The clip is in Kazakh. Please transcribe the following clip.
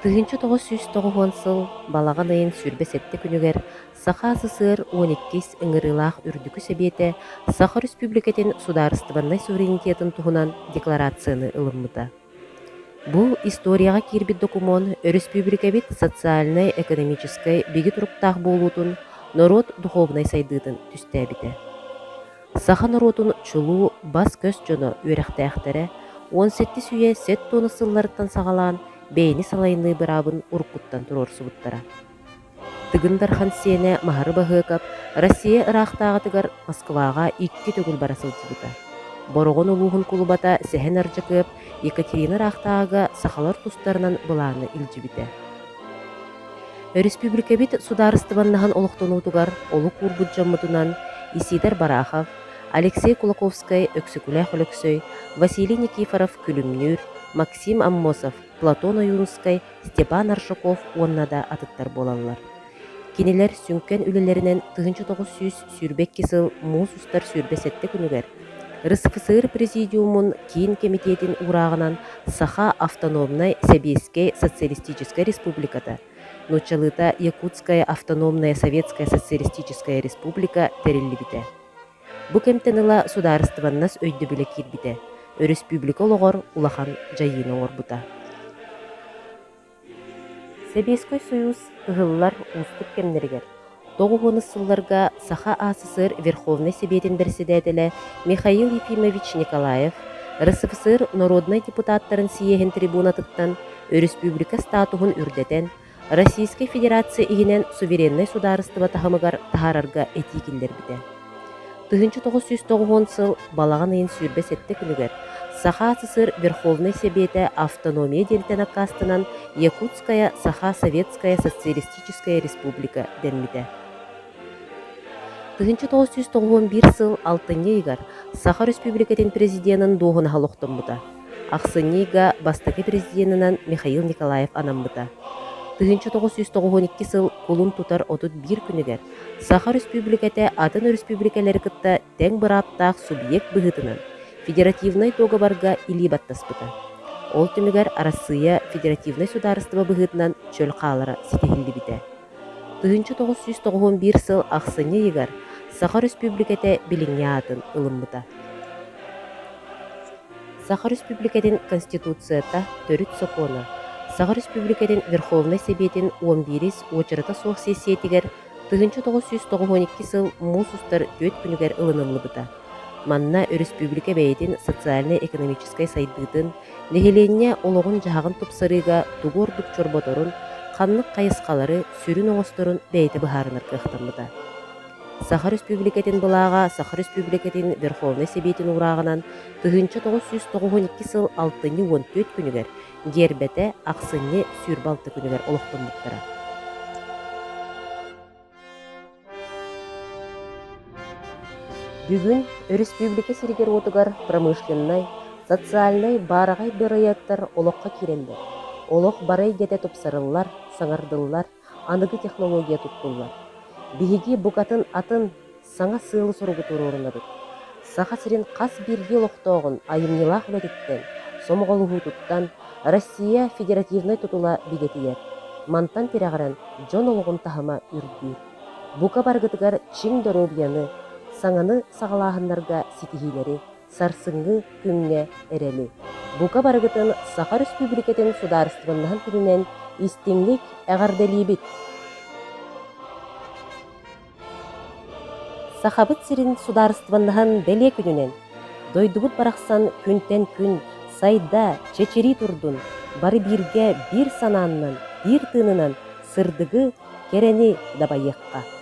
Тыгынчы 909 сыл балаган айын сүрбесетте күнүгер Саха СССР 12 ыңырылах үрдүкү себете Саха Республикатын сударыстыбаннай суверенитетін туһунан декларацияны ылыммыта. Бу историяга кирбит документ республикабит социальной экономической биги туруктаах болуутун народ духовнай сайдыытын түстәбите. Саха народун чулуу бас көс жоно үөрэхтээхтере 17 сүйе сет тоны сылларыттан сагалаан бейни салайынны бырабын уркуттан турорсубуттара. Тыгындархан сене махары баһыакап Россия ырахтаагатыгар Москвага 2 төгүл барасылдыбыта. Борогон улуухун кулубата сехен аржакып Екатерина ырахтаага сахалар тустарынан былааны илжибите. Республикабит сударыстыбаннахан олохтонуутугар олу курбуджаммытунан Исидар Барахов, Алексей Кулаковский өксүкүлэх өлөксөй, Василий Никифоров күлүмнүр, Максим Аммосов, Платон Аюнский, Степан Аршаков уоннада атыттар болаллар. Кинилер сүнкен үлелеринен 1900 сүрбекки сыл муус устар сүрбесетте күнүгер РСФСР президиумун кийин комитетин ураагынан Саха автономной Сибирской социалистической республиката, Нучалыта Якутская автономная советская социалистическая республика териллибите. Бу кемтеныла сударыстыбаннас өйдө биле кирбите. Республика олоғор улахан жайыны орбута. Советский Союз тыгыллар устук кемнеригер. 9 сылларга Саха АССР Верховный Советин председателе Михаил Ефимович Николаев РСФСР народный депутаттарын сиехин трибунатыттан республика статугун үрдетен Российской Федерация игинен суверенный сударыстыба тахамыгар тахарарга этикиллер бите. 1909 сыл балаган айын сүрбесетте күнүгер Саха СССР Верховный Совете автономия делтенак астынан Якутская Саха Советская Социалистическая Республика денмите. 1991 сыл 6-йгар Саха Республикатын президентын доғына халықтымбыта. Ақсынйга бастаки президентынан Михаил Николаев анамбыта. 1992 сыл кулун тутар 31 күнігер Саха Республикате атын республикалары кытта тең быраптаах субъект быгытынан федеративный договорга илибаттаспыта. Ол түмігер Россия федеративный сударыстыба быгытынан чөл қалара ситихилдибите. 1991 сыл Ақсынйыгар Саха Республикате билиңе атын ылымбыта. Саха Республикатын Конституцията төрүт сокона Саха Республикатын Верховный Советин 11 очырата соқ сессиетигер 1992 сыл муус устар 4 күнігер ылынылыбыта. Манна республика бәйтин социально-экономической сайдыытын нехеленне ологун жагын тупсарыга тугордук чорботорун ханнык кайыскалары сүрүн оңосторун бәйті быхарынар кыхтамбыта. Саха Республикатын былаға Саха Республикатын Верховный Советин ураагынан 1992 сыл 6-14 күнігер гербете Ақсынны сүрбалты күнігер олықтымбыттара. Бүгүн республика сиригер отугар промышленный, социальный барагай бырыяттар олоққа кирелдер. Олоқ барай гете тупсарыллар, саңардыллар, аныгы технология туттуллар. Биһиги бугатын атын саңа сыылы соругу турурунадык. Саха сирин қас бирги олоқтоғын айымнилах үлетіттен, сомғолуғу туттан Россия федеративный тутула бигетиер. Мантан тирағаран жон олығын тахыма үрдүр. Бука баргытыгар чиң доробияны, саңаны сағалағынларға ситихилери, сарсыңы күңге эрели. Бука баргытын Саха Республикатын сударыстығыннан түрінен истемлік әғарделибит. Сахабыт сирин сударыстываннахан деле күнүнен, дойдубут барақсан күнтен күн, сайда, чечери турдун, бары бирге бир санааннан, бир тынынан, сырдыгы керени дабайыққа.